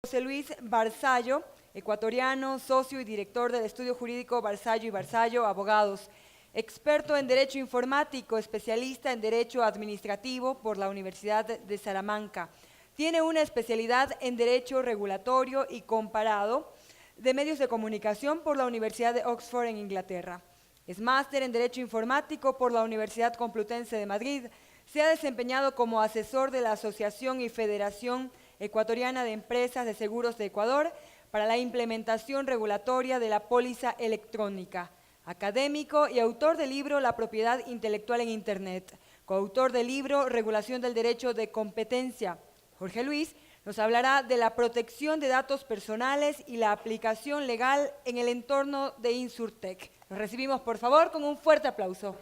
José Luis Barzallo, ecuatoriano, socio y director del estudio jurídico Barzallo y Barzallo, abogados, experto en Derecho Informático, especialista en Derecho Administrativo por la Universidad de Salamanca. Tiene una especialidad en Derecho Regulatorio y Comparado de Medios de Comunicación por la Universidad de Oxford en Inglaterra. Es máster en Derecho Informático por la Universidad Complutense de Madrid. Se ha desempeñado como asesor de la Asociación y Federación Ecuatoriana de Empresas de Seguros de Ecuador para la implementación regulatoria de la póliza electrónica, académico y autor del libro La propiedad intelectual en Internet, coautor del libro Regulación del Derecho de Competencia. Jorge Luis nos hablará de la protección de datos personales y la aplicación legal en el entorno de Insurtech. Los recibimos, por favor, con un fuerte aplauso.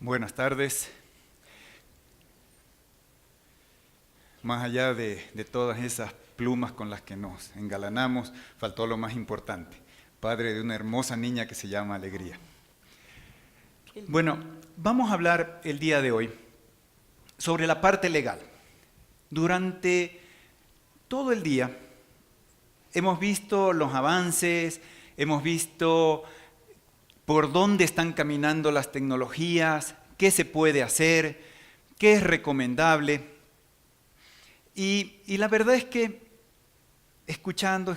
Buenas tardes. Más allá de todas esas plumas con las que nos engalanamos, faltó lo más importante, padre de una hermosa niña que se llama Alegría. Bueno, vamos a hablar el día de hoy sobre la parte legal. Durante todo el día hemos visto los avances, hemos visto por dónde están caminando las tecnologías, qué se puede hacer, qué es recomendable. Y la verdad es que escuchando,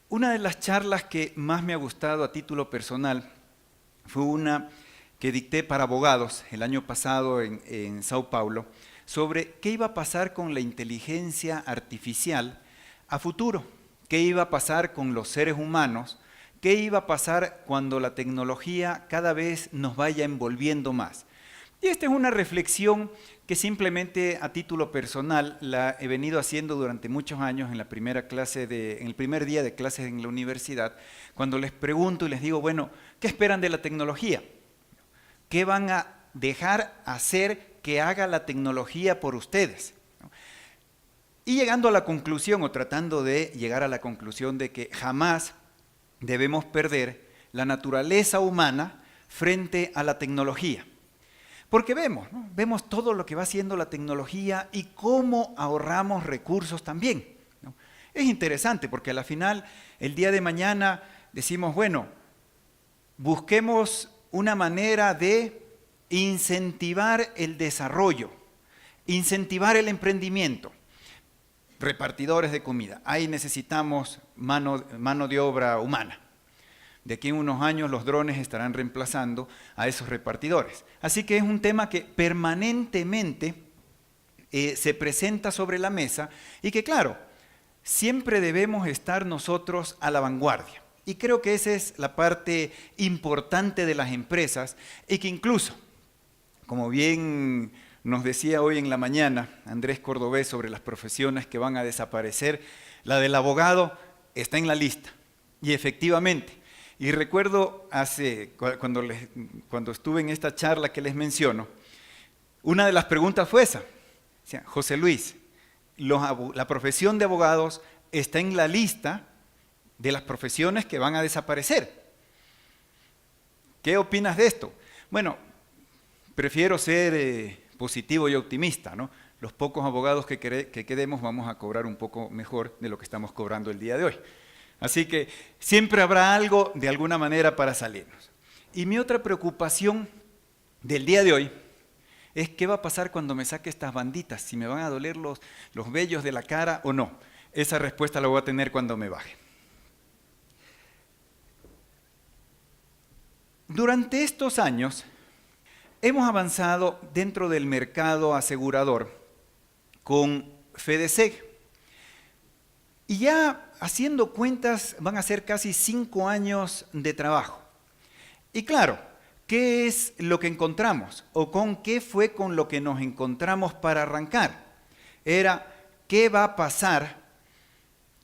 una de las charlas que más me ha gustado a título personal fue una que dicté para abogados el año pasado en Sao Paulo, sobre qué iba a pasar con la inteligencia artificial a futuro, qué iba a pasar con los seres humanos, qué iba a pasar cuando la tecnología cada vez nos vaya envolviendo más. Y esta es una reflexión que simplemente a título personal la he venido haciendo durante muchos años en el primer día de clases en la universidad, cuando les pregunto y les digo, bueno, ¿qué esperan de la tecnología? ¿Qué van a dejar hacer que haga la tecnología por ustedes? Y llegando a la conclusión, o tratando de llegar a la conclusión de que jamás debemos perder la naturaleza humana frente a la tecnología. Porque vemos todo lo que va haciendo la tecnología y cómo ahorramos recursos también, ¿no? Es interesante porque a la final, el día de mañana decimos, bueno, busquemos una manera de incentivar el desarrollo, incentivar el emprendimiento. Repartidores de comida, ahí necesitamos mano de obra humana. De aquí en unos años los drones estarán reemplazando a esos repartidores. Así que es un tema que permanentemente se presenta sobre la mesa y que, claro, siempre debemos estar nosotros a la vanguardia. Y creo que esa es la parte importante de las empresas y que incluso, como bien nos decía hoy en la mañana Andrés Cordobés sobre las profesiones que van a desaparecer, la del abogado está en la lista. Y efectivamente, y recuerdo cuando estuve en esta charla que les menciono, una de las preguntas fue esa. Decía, José Luis, la profesión de abogados está en la lista de las profesiones que van a desaparecer. ¿Qué opinas de esto? Bueno, prefiero ser positivo y optimista, ¿no? Los pocos abogados que quedemos vamos a cobrar un poco mejor de lo que estamos cobrando el día de hoy. Así que siempre habrá algo de alguna manera para salirnos. Y mi otra preocupación del día de hoy es qué va a pasar cuando me saque estas banditas, si me van a doler los vellos de la cara o no. Esa respuesta la voy a tener cuando me baje. Durante estos años hemos avanzado dentro del mercado asegurador con FEDESEG. Y ya haciendo cuentas van a ser casi 5 años de trabajo. Y claro, ¿qué es lo que encontramos? ¿O con qué fue con lo que nos encontramos para arrancar? Era, ¿qué va a pasar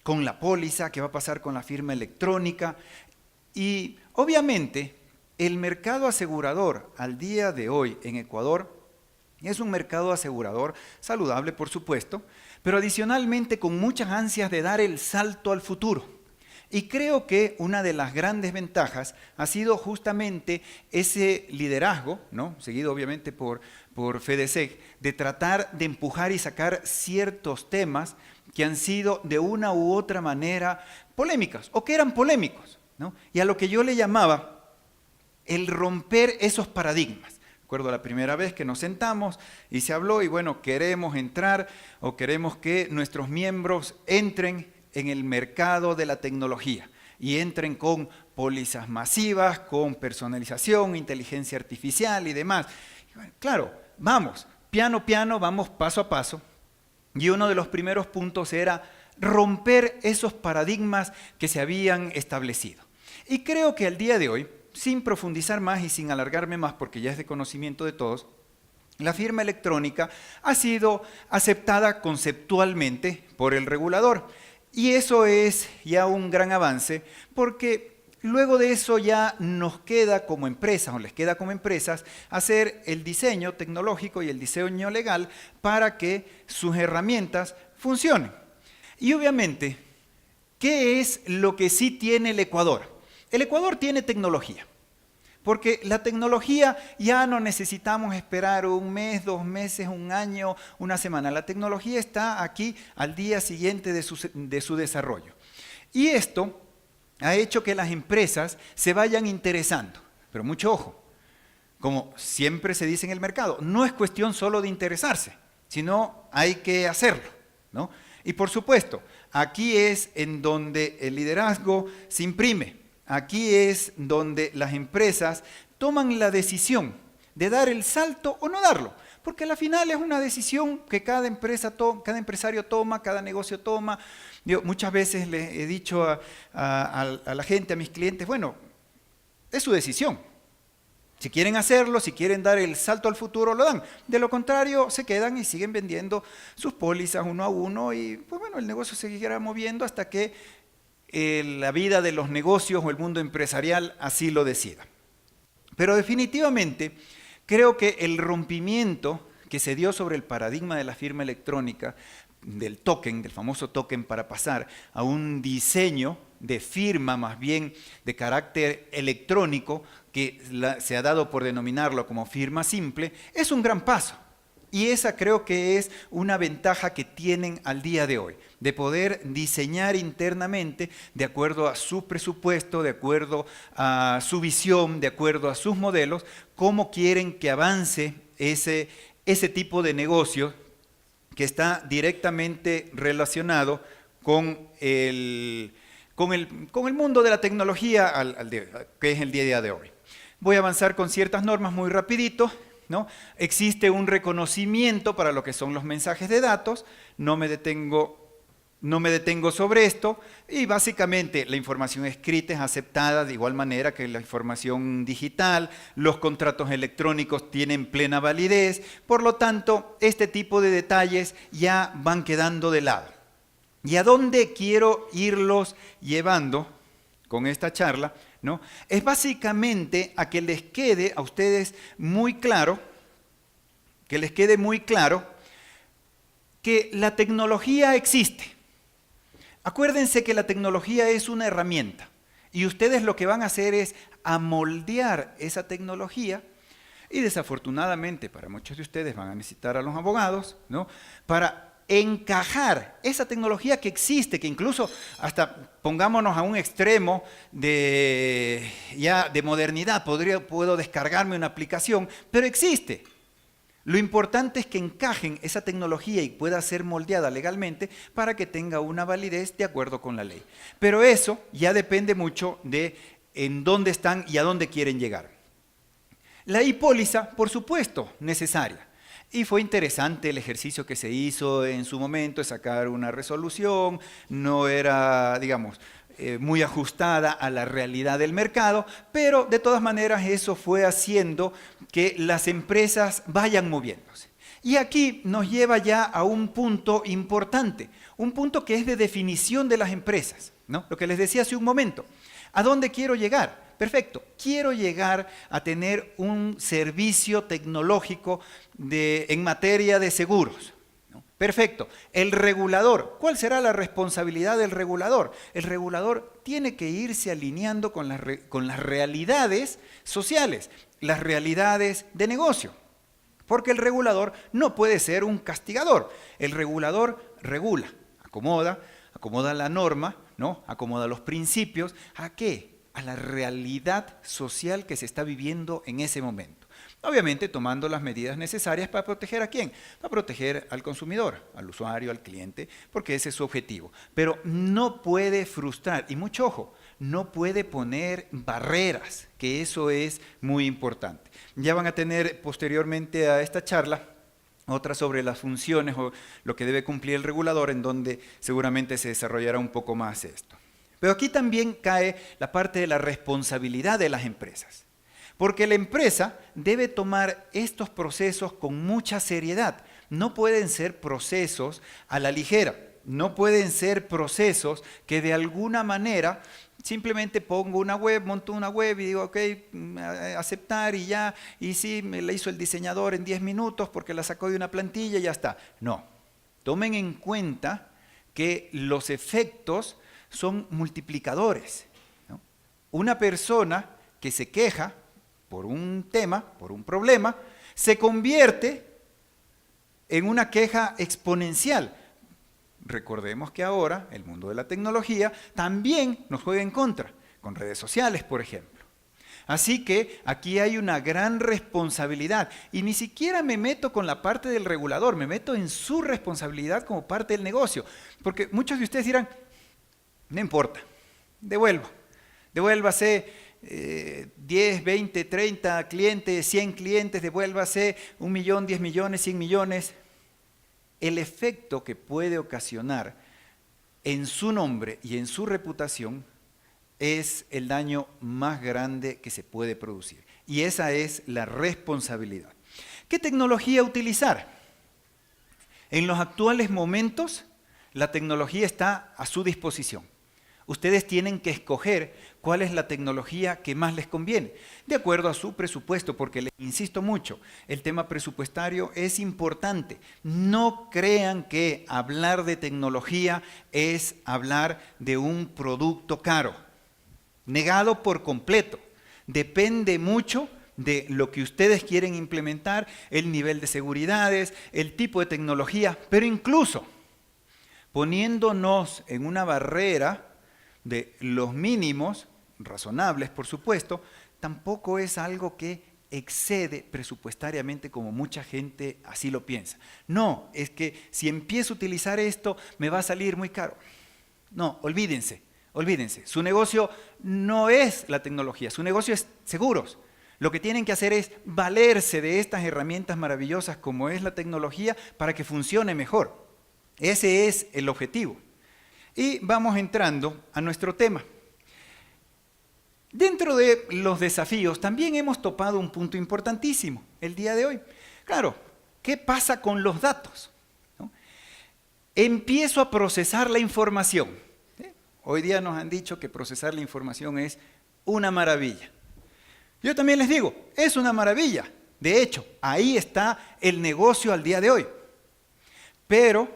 con la póliza? ¿Qué va a pasar con la firma electrónica? Y obviamente el mercado asegurador al día de hoy en Ecuador es un mercado asegurador saludable, por supuesto, pero adicionalmente con muchas ansias de dar el salto al futuro. Y creo que una de las grandes ventajas ha sido justamente ese liderazgo, ¿no? Seguido obviamente por FEDESEG, de tratar de empujar y sacar ciertos temas que han sido de una u otra manera polémicas o que eran polémicos, ¿no? Y a lo que yo le llamaba el romper esos paradigmas. Recuerdo la primera vez que nos sentamos y se habló y bueno, queremos entrar o queremos que nuestros miembros entren en el mercado de la tecnología y entren con pólizas masivas, con personalización, inteligencia artificial y demás. Y bueno, claro, vamos, piano, piano, vamos paso a paso. Y uno de los primeros puntos era romper esos paradigmas que se habían establecido. Y creo que al día de hoy, sin profundizar más y sin alargarme más, porque ya es de conocimiento de todos, la firma electrónica ha sido aceptada conceptualmente por el regulador. Y eso es ya un gran avance, porque luego de eso ya nos queda como empresas, o les queda como empresas, hacer el diseño tecnológico y el diseño legal para que sus herramientas funcionen. Y obviamente, ¿qué es lo que sí tiene el Ecuador? El Ecuador tiene tecnología. Porque la tecnología ya no necesitamos esperar un mes, 2 meses, un año, una semana. La tecnología está aquí al día siguiente de su desarrollo. Y esto ha hecho que las empresas se vayan interesando. Pero mucho ojo, como siempre se dice en el mercado, no es cuestión solo de interesarse, sino hay que hacerlo, ¿no? Y por supuesto, aquí es en donde el liderazgo se imprime. Aquí es donde las empresas toman la decisión de dar el salto o no darlo, porque al final es una decisión que cada empresario toma, cada negocio toma. Yo muchas veces le he dicho a la gente, a mis clientes, bueno, es su decisión. Si quieren hacerlo, si quieren dar el salto al futuro, lo dan. De lo contrario, se quedan y siguen vendiendo sus pólizas uno a uno y pues bueno, el negocio se seguirá moviendo hasta que la vida de los negocios o el mundo empresarial así lo decida. Pero definitivamente creo que el rompimiento que se dio sobre el paradigma de la firma electrónica, del token, del famoso token, para pasar a un diseño de firma más bien de carácter electrónico, que se ha dado por denominarlo como firma simple, es un gran paso. Y esa creo que es una ventaja que tienen al día de hoy, de poder diseñar internamente de acuerdo a su presupuesto, de acuerdo a su visión, de acuerdo a sus modelos, cómo quieren que avance ese tipo de negocio que está directamente relacionado con el mundo de la tecnología que es el día de hoy. Voy a avanzar con ciertas normas muy rapidito, ¿no? Existe un reconocimiento para lo que son los mensajes de datos, no me detengo sobre esto, y básicamente la información escrita es aceptada de igual manera que la información digital, los contratos electrónicos tienen plena validez, por lo tanto, este tipo de detalles ya van quedando de lado. ¿Y a dónde quiero irlos llevando con esta charla? ¿No? Es básicamente a que les quede a ustedes muy claro, que la tecnología existe. Acuérdense que la tecnología es una herramienta y ustedes lo que van a hacer es amoldear esa tecnología y desafortunadamente para muchos de ustedes van a necesitar a los abogados, ¿no? Para encajar esa tecnología que existe, que incluso hasta pongámonos a un extremo de modernidad, puedo descargarme una aplicación, pero existe. Lo importante es que encajen esa tecnología y pueda ser moldeada legalmente para que tenga una validez de acuerdo con la ley. Pero eso ya depende mucho de en dónde están y a dónde quieren llegar. La e-póliza, por supuesto, necesaria. Y fue interesante el ejercicio que se hizo en su momento de sacar una resolución, no era, digamos, muy ajustada a la realidad del mercado, pero de todas maneras eso fue haciendo que las empresas vayan moviéndose. Y aquí nos lleva ya a un punto importante, un punto que es de definición de las empresas, ¿no? Lo que les decía hace un momento. ¿A dónde quiero llegar? Perfecto, quiero llegar a tener un servicio tecnológico en materia de seguros, ¿no? Perfecto. El regulador, ¿cuál será la responsabilidad del regulador? El regulador tiene que irse alineando con las realidades sociales, las realidades de negocio. Porque el regulador no puede ser un castigador. El regulador regula, acomoda la norma, ¿no? Acomoda los principios. ¿A qué? A la realidad social que se está viviendo en ese momento. Obviamente tomando las medidas necesarias para proteger ¿a quién? Para proteger al consumidor, al usuario, al cliente, porque ese es su objetivo. Pero no puede frustrar, y mucho ojo, no puede poner barreras, que eso es muy importante. Ya van a tener posteriormente a esta charla otra sobre las funciones o lo que debe cumplir el regulador, en donde seguramente se desarrollará un poco más esto. Pero aquí también cae la parte de la responsabilidad de las empresas. Porque la empresa debe tomar estos procesos con mucha seriedad. No pueden ser procesos a la ligera. No pueden ser procesos que de alguna manera simplemente pongo una web, monto una web y digo, ok, aceptar y ya. Y sí, me la hizo el diseñador en 10 minutos porque la sacó de una plantilla y ya está. No. Tomen en cuenta que los efectos son multiplicadores, ¿no? Una persona que se queja por un tema, por un problema, se convierte en una queja exponencial. Recordemos que ahora el mundo de la tecnología también nos juega en contra, con redes sociales, por ejemplo. Así que aquí hay una gran responsabilidad y ni siquiera me meto con la parte del regulador, me meto en su responsabilidad como parte del negocio. Porque muchos de ustedes dirán, no importa, devuélvase 10, 20, 30 clientes, 100 clientes, devuélvase 1 millón, 10 millones, 100 millones. El efecto que puede ocasionar en su nombre y en su reputación es el daño más grande que se puede producir. Y esa es la responsabilidad. ¿Qué tecnología utilizar? En los actuales momentos, la tecnología está a su disposición. Ustedes tienen que escoger cuál es la tecnología que más les conviene, de acuerdo a su presupuesto, porque les insisto mucho, el tema presupuestario es importante. No crean que hablar de tecnología es hablar de un producto caro. Negado por completo. Depende mucho de lo que ustedes quieren implementar, el nivel de seguridades, el tipo de tecnología, pero incluso poniéndonos en una barrera de los mínimos, razonables por supuesto, tampoco es algo que excede presupuestariamente como mucha gente así lo piensa. No, es que si empiezo a utilizar esto me va a salir muy caro. No, olvídense, su negocio no es la tecnología, su negocio es seguros. Lo que tienen que hacer es valerse de estas herramientas maravillosas como es la tecnología para que funcione mejor. Ese es el objetivo. Y vamos entrando a nuestro tema. Dentro de los desafíos también hemos topado un punto importantísimo el día de hoy. Claro, ¿qué pasa con los datos? ¿No? Empiezo a procesar la información. Hoy día nos han dicho que procesar la información es una maravilla. Yo también les digo, es una maravilla. De hecho, ahí está el negocio al día de hoy. Pero,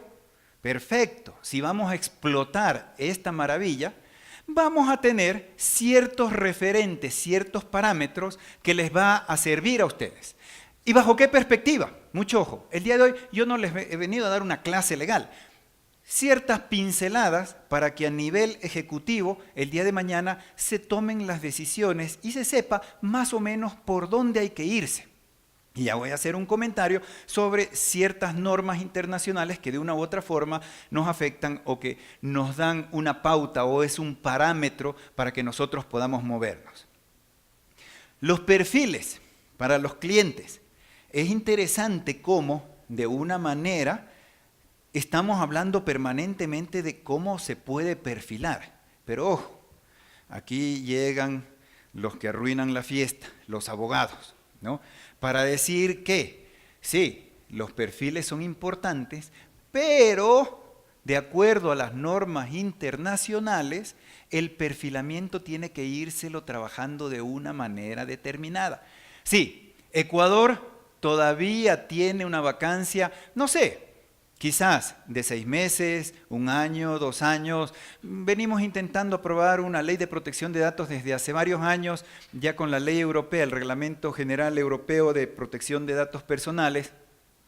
perfecto, si vamos a explotar esta maravilla, vamos a tener ciertos referentes, ciertos parámetros que les va a servir a ustedes. ¿Y bajo qué perspectiva? Mucho ojo, el día de hoy yo no les he venido a dar una clase legal. Ciertas pinceladas para que a nivel ejecutivo el día de mañana se tomen las decisiones y se sepa más o menos por dónde hay que irse. Y ya voy a hacer un comentario sobre ciertas normas internacionales que de una u otra forma nos afectan o que nos dan una pauta o es un parámetro para que nosotros podamos movernos. Los perfiles para los clientes. Es interesante cómo, de una manera, estamos hablando permanentemente de cómo se puede perfilar. Pero ojo, aquí llegan los que arruinan la fiesta, los abogados, ¿no? Para decir que, sí, los perfiles son importantes, pero de acuerdo a las normas internacionales, el perfilamiento tiene que írselo trabajando de una manera determinada. Sí, Ecuador todavía tiene una vacancia, no sé, Quizás de 6 meses, 1 año, 2 años. Venimos intentando aprobar una ley de protección de datos desde hace varios años, ya con la ley europea, el Reglamento General Europeo de Protección de Datos Personales,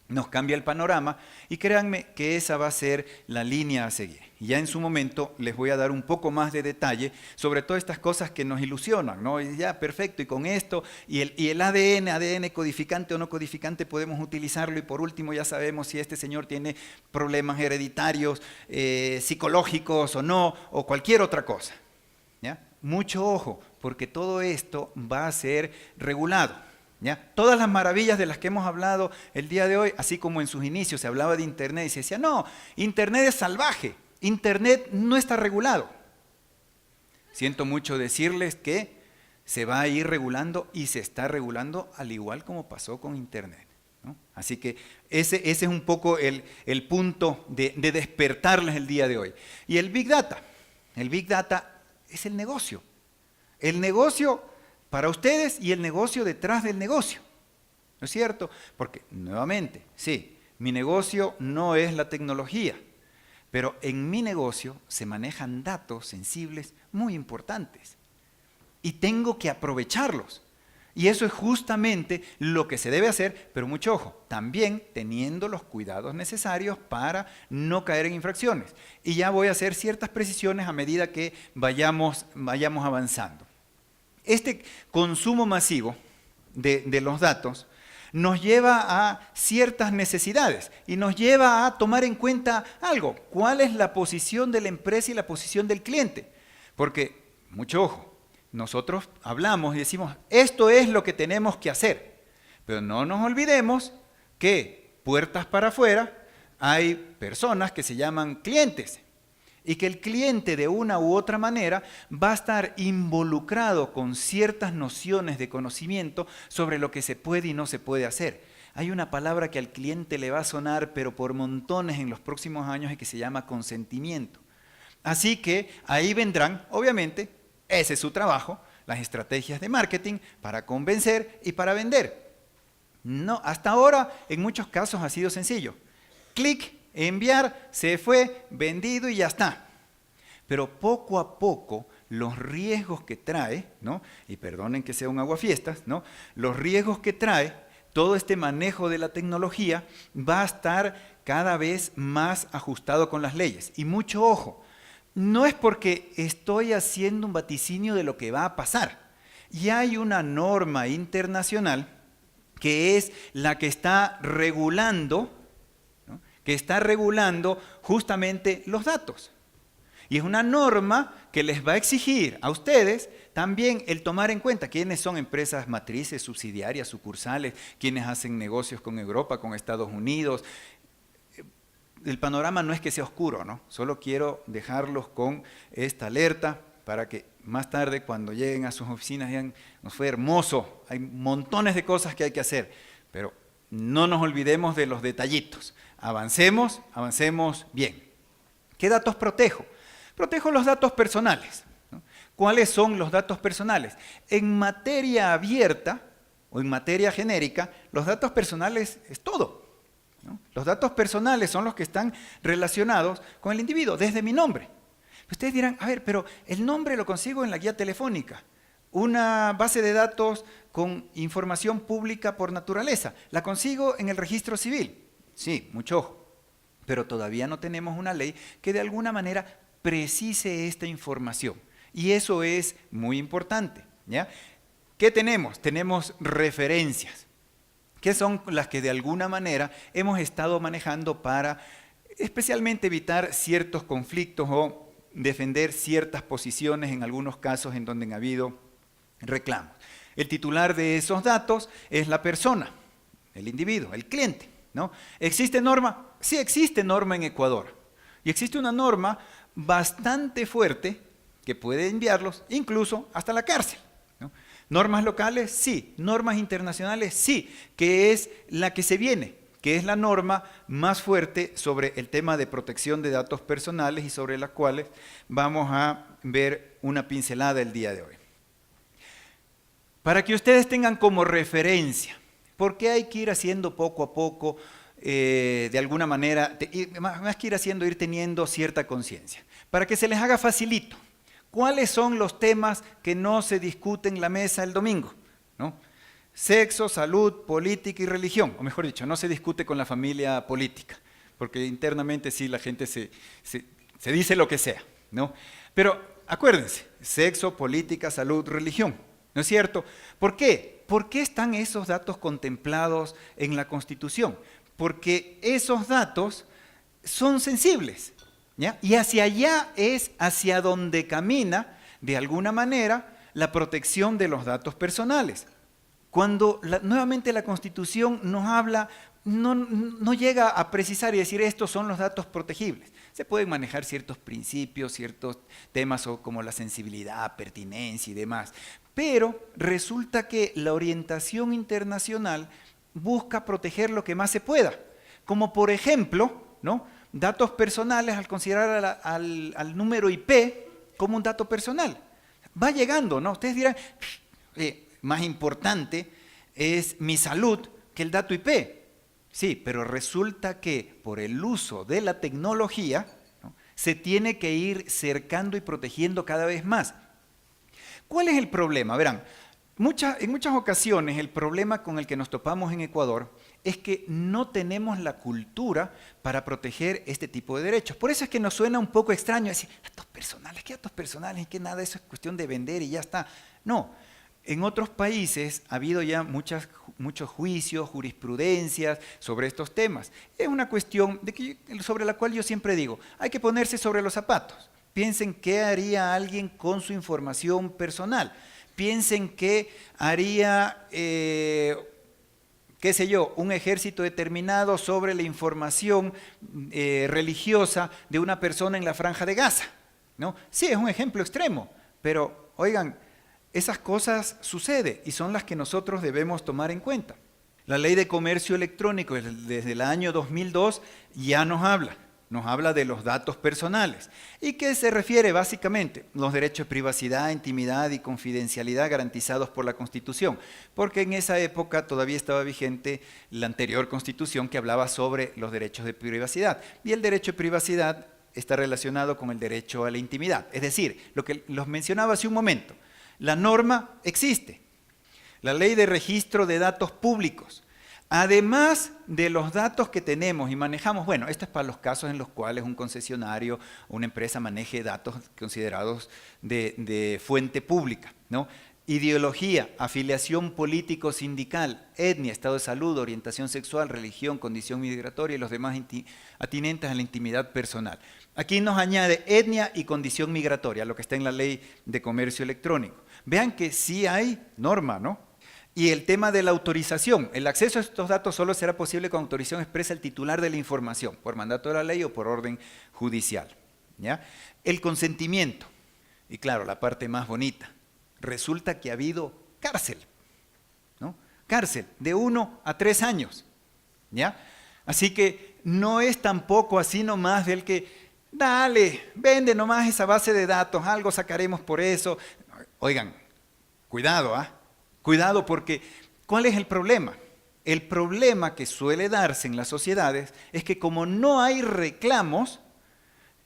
nos cambia el panorama y créanme que esa va a ser la línea a seguir. Y ya en su momento les voy a dar un poco más de detalle sobre todas estas cosas que nos ilusionan, ¿no? Y ya, perfecto, y con esto, y el ADN codificante o no codificante podemos utilizarlo, y por último ya sabemos si este señor tiene problemas hereditarios, psicológicos o no, o cualquier otra cosa, ¿ya? Mucho ojo, porque todo esto va a ser regulado. ¿Ya? Todas las maravillas de las que hemos hablado el día de hoy, así como en sus inicios se hablaba de Internet y se decía, no, Internet es salvaje, Internet no está regulado. Siento mucho decirles que se va a ir regulando y se está regulando al igual como pasó con Internet, ¿no? Así que ese es un poco el punto de despertarles el día de hoy. Y el Big Data es el negocio. El negocio para ustedes y el negocio detrás del negocio, ¿no es cierto? Porque, nuevamente, sí, mi negocio no es la tecnología, pero en mi negocio se manejan datos sensibles muy importantes y tengo que aprovecharlos. Y eso es justamente lo que se debe hacer, pero mucho ojo, también teniendo los cuidados necesarios para no caer en infracciones. Y ya voy a hacer ciertas precisiones a medida que vayamos avanzando. Este consumo masivo de los datos nos lleva a ciertas necesidades y nos lleva a tomar en cuenta algo. ¿Cuál es la posición de la empresa y la posición del cliente? Porque, mucho ojo, nosotros hablamos y decimos, esto es lo que tenemos que hacer. Pero no nos olvidemos que puertas para afuera hay personas que se llaman clientes. Y que el cliente de una u otra manera va a estar involucrado con ciertas nociones de conocimiento sobre lo que se puede y no se puede hacer. Hay una palabra que al cliente le va a sonar, pero por montones en los próximos años, y que se llama consentimiento. Así que ahí vendrán, obviamente, ese es su trabajo, las estrategias de marketing para convencer y para vender. No, hasta ahora en muchos casos ha sido sencillo. Clic, enviar, se fue, vendido y ya está. Pero poco a poco los riesgos que trae, ¿no? Y perdonen que sea un aguafiestas, ¿no? Los riesgos que trae todo este manejo de la tecnología va a estar cada vez más ajustado con las leyes. Y mucho ojo, no es porque estoy haciendo un vaticinio de lo que va a pasar. Ya hay una norma internacional que es la que está regulando justamente los datos. Y es una norma que les va a exigir a ustedes también el tomar en cuenta quiénes son empresas matrices, subsidiarias, sucursales, quienes hacen negocios con Europa, con Estados Unidos. El panorama no es que sea oscuro, ¿no? Solo quiero dejarlos con esta alerta para que más tarde, cuando lleguen a sus oficinas, digan, nos fue hermoso, hay montones de cosas que hay que hacer, pero no nos olvidemos de los detallitos. Avancemos bien. ¿Qué datos protejo? Protejo los datos personales, ¿no? ¿Cuáles son los datos personales? En materia abierta o en materia genérica, los datos personales es todo, ¿no? Los datos personales son los que están relacionados con el individuo, desde mi nombre. Ustedes dirán, a ver, pero el nombre lo consigo en la guía telefónica, una base de datos con información pública por naturaleza, la consigo en el registro civil. Sí, mucho ojo, pero todavía no tenemos una ley que de alguna manera precise esta información. Y eso es muy importante, ¿ya? ¿Qué tenemos? Tenemos referencias, que son las que de alguna manera hemos estado manejando para especialmente evitar ciertos conflictos o defender ciertas posiciones en algunos casos en donde ha habido reclamos. El titular de esos datos es la persona, el individuo, el cliente, ¿no? ¿Existe norma? Sí, existe norma en Ecuador. Y existe una norma bastante fuerte que puede enviarlos incluso hasta la cárcel, ¿no? Normas locales, sí. Normas internacionales, sí, que es la que se viene, que es la norma más fuerte sobre el tema de protección de datos personales y sobre las cuales vamos a ver una pincelada el día de hoy. Para que ustedes tengan como referencia, ¿por qué hay que ir haciendo poco a poco de alguna manera, más que ir haciendo, ir teniendo cierta conciencia. Para que se les haga facilito, ¿cuáles son los temas que no se discuten en la mesa el domingo? ¿No? Sexo, salud, política y religión, o mejor dicho, no se discute con la familia política, porque internamente sí la gente se dice lo que sea, ¿no? Pero acuérdense, sexo, política, salud, religión, ¿no es cierto? ¿Por qué? ¿Por qué están esos datos contemplados en la Constitución? Porque esos datos son sensibles, ¿ya? Y hacia allá es hacia donde camina, de alguna manera, la protección de los datos personales. Cuando nuevamente la Constitución nos habla, no llega a precisar y decir estos son los datos protegibles. Se pueden manejar ciertos principios, ciertos temas como la sensibilidad, pertinencia y demás, pero resulta que la orientación internacional busca proteger lo que más se pueda, como por ejemplo, ¿no?, datos personales al considerar al número IP como un dato personal. Va llegando, ¿no? Ustedes dirán, más importante es mi salud que el dato IP. Sí, pero resulta que por el uso de la tecnología, ¿no?, se tiene que ir cercando y protegiendo cada vez más. ¿Cuál es el problema? Verán, en muchas ocasiones el problema con el que nos topamos en Ecuador es que no tenemos la cultura para proteger este tipo de derechos. Por eso es que nos suena un poco extraño decir, datos personales, ¿qué datos personales? ¿Qué nada? Eso es cuestión de vender y ya está. No. En otros países ha habido ya muchos juicios, jurisprudencias sobre estos temas. Es una cuestión sobre la cual yo siempre digo, hay que ponerse sobre los zapatos. Piensen qué haría alguien con su información personal. Piensen qué haría, qué sé yo, un ejército determinado sobre la información religiosa de una persona en la Franja de Gaza, ¿no? Sí, es un ejemplo extremo, pero oigan, esas cosas suceden y son las que nosotros debemos tomar en cuenta. La Ley de Comercio Electrónico desde el año 2002 ya nos habla de los datos personales. ¿Y qué se refiere básicamente? Los derechos de privacidad, intimidad y confidencialidad garantizados por la Constitución, porque en esa época todavía estaba vigente la anterior Constitución que hablaba sobre los derechos de privacidad. Y el derecho de privacidad está relacionado con el derecho a la intimidad. Es decir, lo que los mencionaba hace un momento. La norma existe, la ley de registro de datos públicos, además de los datos que tenemos y manejamos. Bueno, esto es para los casos en los cuales un concesionario o una empresa maneje datos considerados de fuente pública, ¿no? Ideología, afiliación político-sindical, etnia, estado de salud, orientación sexual, religión, condición migratoria y los demás atinentes a la intimidad personal. Aquí nos añade etnia y condición migratoria, lo que está en la Ley de Comercio Electrónico. Vean que sí hay norma, ¿no? Y el tema de la autorización, el acceso a estos datos solo será posible con autorización expresa del titular de la información, por mandato de la ley o por orden judicial, ¿ya? El consentimiento, y claro, la parte más bonita, resulta que ha habido cárcel, ¿no? Cárcel de 1 a 3 años, ¿ya? Así que no es tampoco así nomás del que, dale, vende nomás esa base de datos, algo sacaremos por eso. Oigan, cuidado, ¿ah? Cuidado porque, ¿cuál es el problema? El problema que suele darse en las sociedades es que como no hay reclamos,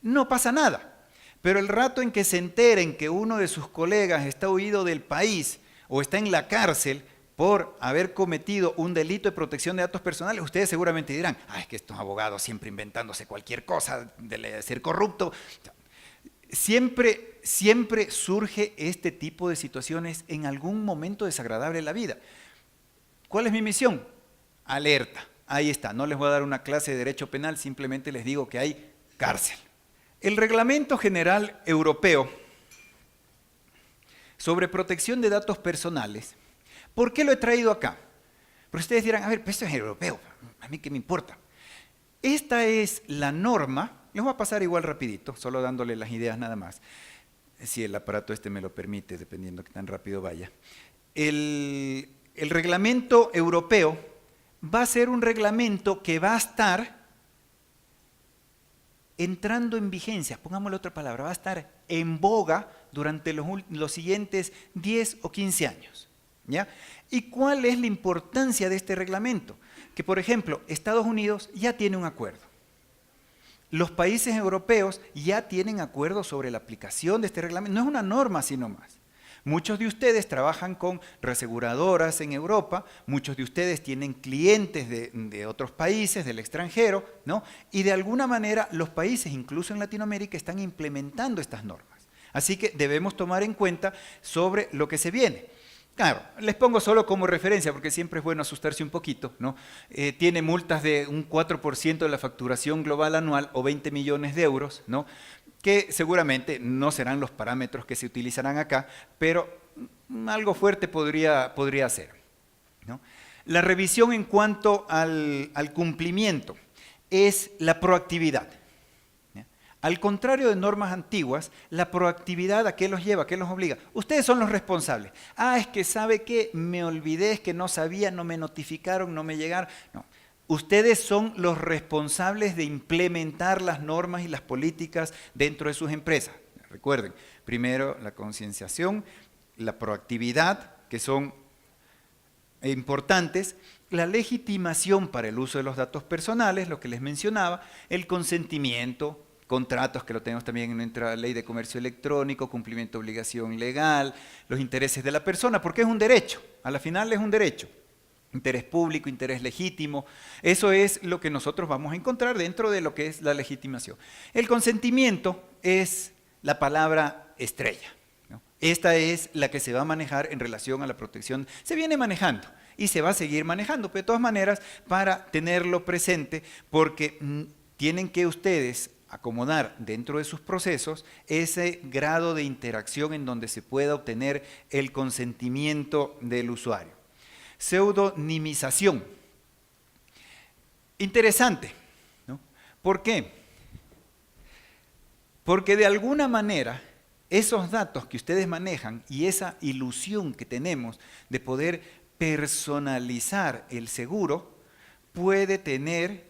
no pasa nada. Pero el rato en que se enteren que uno de sus colegas está huido del país o está en la cárcel por haber cometido un delito de protección de datos personales, ustedes seguramente dirán, es que estos abogados siempre inventándose cualquier cosa de ser corrupto. Siempre surge este tipo de situaciones en algún momento desagradable de la vida. ¿Cuál es mi misión? Alerta. Ahí está. No les voy a dar una clase de derecho penal, simplemente les digo que hay cárcel. El Reglamento General Europeo sobre protección de datos personales, ¿por qué lo he traído acá? Porque ustedes dirán, a ver, pues esto es europeo, ¿a mí qué me importa? Esta es la norma. Les voy a pasar igual rapidito, solo dándole las ideas nada más. Si el aparato me lo permite, dependiendo que tan rápido vaya. El reglamento europeo va a ser un reglamento que va a estar entrando en vigencia, pongámosle otra palabra, va a estar en boga durante los siguientes 10 o 15 años, ¿ya? ¿Y cuál es la importancia de este reglamento? Que, por ejemplo, Estados Unidos ya tiene un acuerdo. Los países europeos ya tienen acuerdos sobre la aplicación de este reglamento. No es una norma, sino más. Muchos de ustedes trabajan con reaseguradoras en Europa, muchos de ustedes tienen clientes de otros países, del extranjero, ¿no? Y de alguna manera los países, incluso en Latinoamérica, están implementando estas normas. Así que debemos tomar en cuenta sobre lo que se viene. Claro, les pongo solo como referencia, porque siempre es bueno asustarse un poquito, ¿no? Tiene multas de un 4% de la facturación global anual o 20 millones de euros, ¿no? Que seguramente no serán los parámetros que se utilizarán acá, pero algo fuerte podría ser, ¿no? La revisión en cuanto al cumplimiento es la proactividad. Al contrario de normas antiguas, la proactividad, ¿a qué los lleva? ¿A qué los obliga? Ustedes son los responsables. Es que ¿sabe qué? Me olvidé, es que no sabía, no me notificaron, no me llegaron. No. Ustedes son los responsables de implementar las normas y las políticas dentro de sus empresas. Recuerden, primero la concienciación, la proactividad, que son importantes, la legitimación para el uso de los datos personales, lo que les mencionaba, el consentimiento, contratos, que lo tenemos también en nuestra ley de comercio electrónico, cumplimiento de obligación legal, los intereses de la persona, porque es un derecho, a la final es un derecho. Interés público, interés legítimo, eso es lo que nosotros vamos a encontrar dentro de lo que es la legitimación. El consentimiento es la palabra estrella, ¿no? Esta es la que se va a manejar en relación a la protección. Se viene manejando y se va a seguir manejando, pero de todas maneras, para tenerlo presente, porque tienen que ustedes acomodar dentro de sus procesos ese grado de interacción en donde se pueda obtener el consentimiento del usuario. Pseudonimización. Interesante, ¿no? ¿Por qué? Porque de alguna manera esos datos que ustedes manejan y esa ilusión que tenemos de poder personalizar el seguro puede tener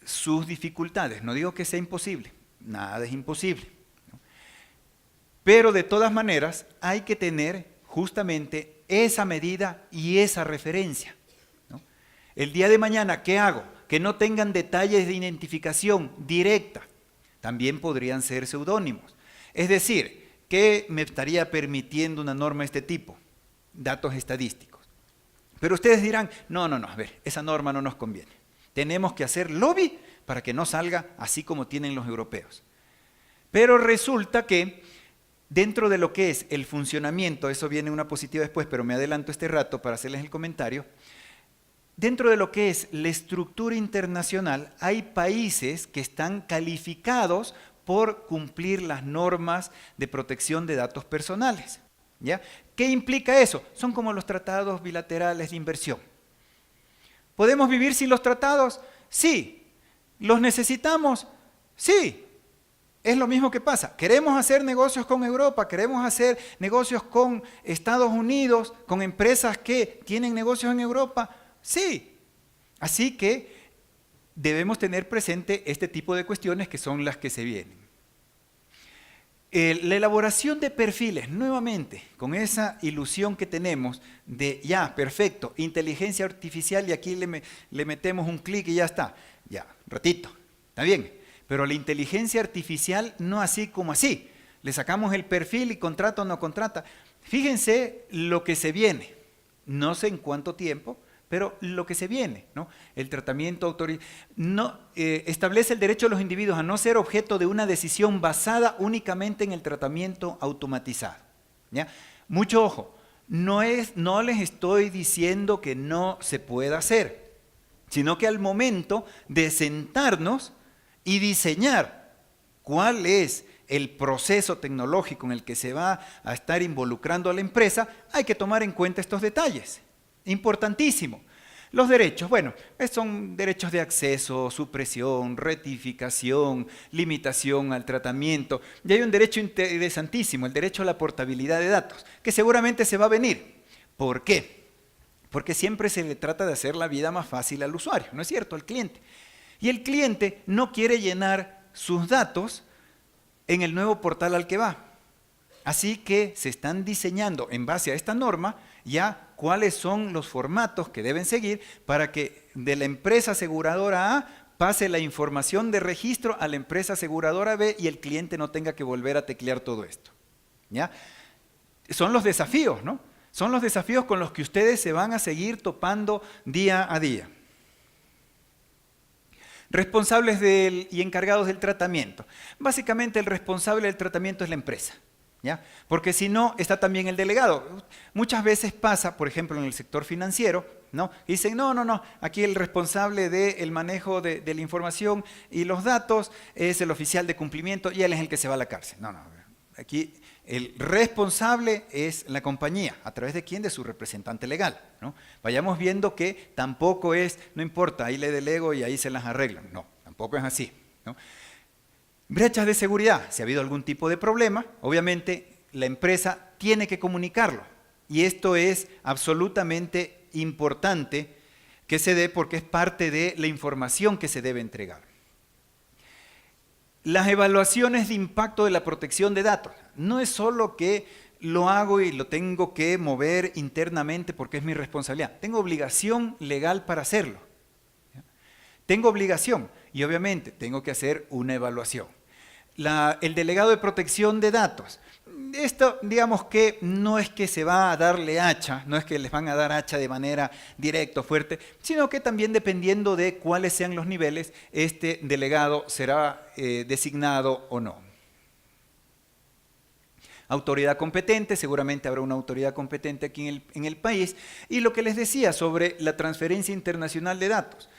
sus dificultades. No digo que sea imposible, nada es imposible, ¿no? Pero de todas maneras hay que tener justamente esa medida y esa referencia, ¿no? El día de mañana, ¿qué hago? Que no tengan detalles de identificación directa. También podrían ser seudónimos. Es decir, ¿qué me estaría permitiendo una norma de este tipo? Datos estadísticos. Pero ustedes dirán, no, a ver, esa norma no nos conviene. Tenemos que hacer lobby para que no salga así como tienen los europeos. Pero resulta que dentro de lo que es el funcionamiento, eso viene una positiva después, pero me adelanto este rato para hacerles el comentario, dentro de lo que es la estructura internacional, hay países que están calificados por cumplir las normas de protección de datos personales, ¿ya? ¿Qué implica eso? Son como los tratados bilaterales de inversión. ¿Podemos vivir sin los tratados? Sí. ¿Los necesitamos? Sí. Es lo mismo que pasa. ¿Queremos hacer negocios con Europa? ¿Queremos hacer negocios con Estados Unidos? ¿Con empresas que tienen negocios en Europa? Sí. Así que debemos tener presente este tipo de cuestiones que son las que se vienen. La elaboración de perfiles, nuevamente, con esa ilusión que tenemos de ya, perfecto, inteligencia artificial y aquí le metemos un clic y ya está. Ya, ratito, está bien. Pero la inteligencia artificial no así como así. Le sacamos el perfil y contrata o no contrata. Fíjense lo que se viene. No sé en cuánto tiempo, pero lo que se viene, ¿no? El tratamiento establece el derecho de los individuos a no ser objeto de una decisión basada únicamente en el tratamiento automatizado, ¿ya? Mucho ojo, no les estoy diciendo que no se pueda hacer, sino que al momento de sentarnos y diseñar cuál es el proceso tecnológico en el que se va a estar involucrando a la empresa, hay que tomar en cuenta estos detalles. Importantísimo. Los derechos, bueno, son derechos de acceso, supresión, rectificación, limitación al tratamiento. Y hay un derecho interesantísimo, el derecho a la portabilidad de datos, que seguramente se va a venir. ¿Por qué? Porque siempre se le trata de hacer la vida más fácil al usuario, ¿no es cierto? Al cliente. Y el cliente no quiere llenar sus datos en el nuevo portal al que va. Así que se están diseñando en base a esta norma ya cuáles son los formatos que deben seguir para que de la empresa aseguradora A pase la información de registro a la empresa aseguradora B y el cliente no tenga que volver a teclear todo esto. ¿Ya? Son los desafíos, ¿no? Son los desafíos con los que ustedes se van a seguir topando día a día. Responsables y encargados del tratamiento. Básicamente el responsable del tratamiento es la empresa, ¿ya? Porque si no, está también el delegado. Muchas veces pasa, por ejemplo, en el sector financiero, ¿no? Y dicen, no, aquí el responsable del manejo de la información y los datos es el oficial de cumplimiento y él es el que se va a la cárcel. No, aquí el responsable es la compañía. ¿A través de quién? De su representante legal, ¿no? Vayamos viendo que tampoco es, no importa, ahí le delego y ahí se las arreglan. No, tampoco es así, ¿no? Brechas de seguridad. Si ha habido algún tipo de problema, obviamente la empresa tiene que comunicarlo. Y esto es absolutamente importante que se dé porque es parte de la información que se debe entregar. Las evaluaciones de impacto de la protección de datos. No es solo que lo hago y lo tengo que mover internamente porque es mi responsabilidad. Tengo obligación legal para hacerlo. Tengo obligación y obviamente tengo que hacer una evaluación. El delegado de protección de datos. Esto, digamos que no es que se va a darle hacha, no es que les van a dar hacha de manera directa o fuerte, sino que también dependiendo de cuáles sean los niveles, este delegado será designado o no. Autoridad competente, seguramente habrá una autoridad competente aquí en el país. Y lo que les decía sobre la transferencia internacional de datos.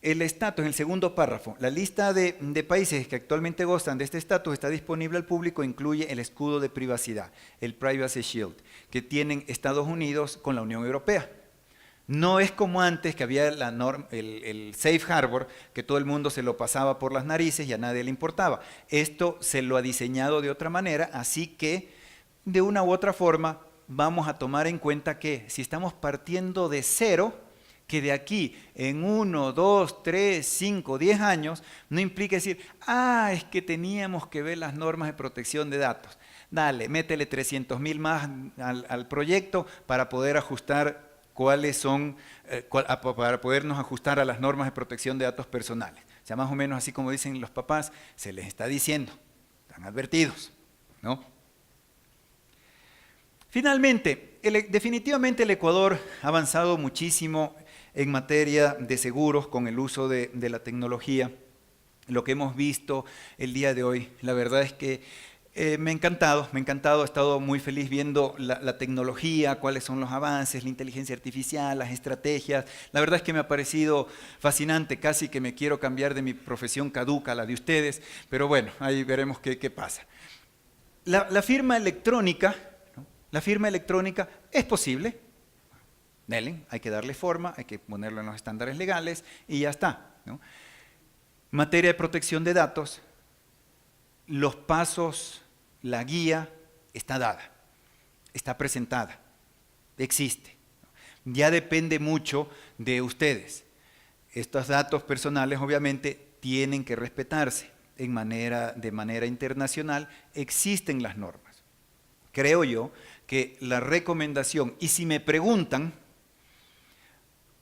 El estatus, en el segundo párrafo, la lista de países que actualmente gozan de este estatus está disponible al público, incluye el escudo de privacidad, el Privacy Shield, que tienen Estados Unidos con la Unión Europea. No es como antes que había el Safe Harbor, que todo el mundo se lo pasaba por las narices y a nadie le importaba. Esto se lo ha diseñado de otra manera, así que de una u otra forma vamos a tomar en cuenta que si estamos partiendo de cero, que de aquí en 1, 2, 3, 5, 10 años, no implica decir, es que teníamos que ver las normas de protección de datos. Dale, métele 300,000 más al proyecto para poder ajustar cuáles son, para podernos ajustar a las normas de protección de datos personales. O sea, más o menos así como dicen los papás, se les está diciendo, están advertidos, ¿no? Finalmente, definitivamente el Ecuador ha avanzado muchísimo en materia de seguros con el uso de la tecnología. Lo que hemos visto el día de hoy, la verdad es que me ha encantado, he estado muy feliz viendo la tecnología, cuáles son los avances, la inteligencia artificial, las estrategias. La verdad es que me ha parecido fascinante, casi que me quiero cambiar de mi profesión caduca a la de ustedes, pero bueno, ahí veremos qué pasa. La firma electrónica, ¿no? La firma electrónica es posible. Hay que darle forma, hay que ponerlo en los estándares legales y ya está, ¿no? Materia de protección de datos, los pasos, la guía está dada, está presentada, existe. Ya depende mucho de ustedes. Estos datos personales obviamente tienen que respetarse de manera internacional, existen las normas. Creo yo que la recomendación, y si me preguntan,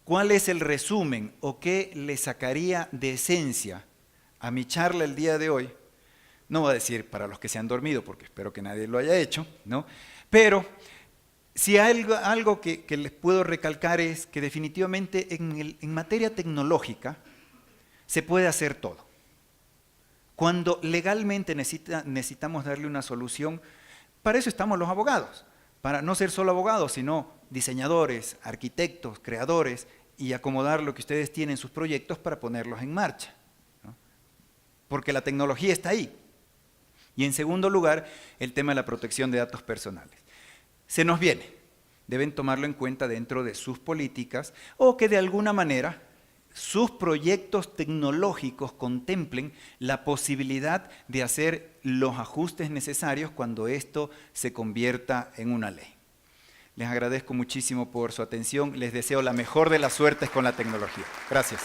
¿cuál es el resumen o qué le sacaría de esencia a mi charla el día de hoy? No voy a decir para los que se han dormido, porque espero que nadie lo haya hecho, ¿no? Pero si hay algo que les puedo recalcar es que definitivamente en materia tecnológica se puede hacer todo. Cuando legalmente necesitamos darle una solución, para eso estamos los abogados, para no ser solo abogados, sino diseñadores, arquitectos, creadores, y acomodar lo que ustedes tienen en sus proyectos para ponerlos en marcha, ¿no? Porque la tecnología está ahí. Y en segundo lugar, el tema de la protección de datos personales. Se nos viene, deben tomarlo en cuenta dentro de sus políticas o que de alguna manera sus proyectos tecnológicos contemplen la posibilidad de hacer los ajustes necesarios cuando esto se convierta en una ley. Les agradezco muchísimo por su atención, les deseo la mejor de las suertes con la tecnología. Gracias.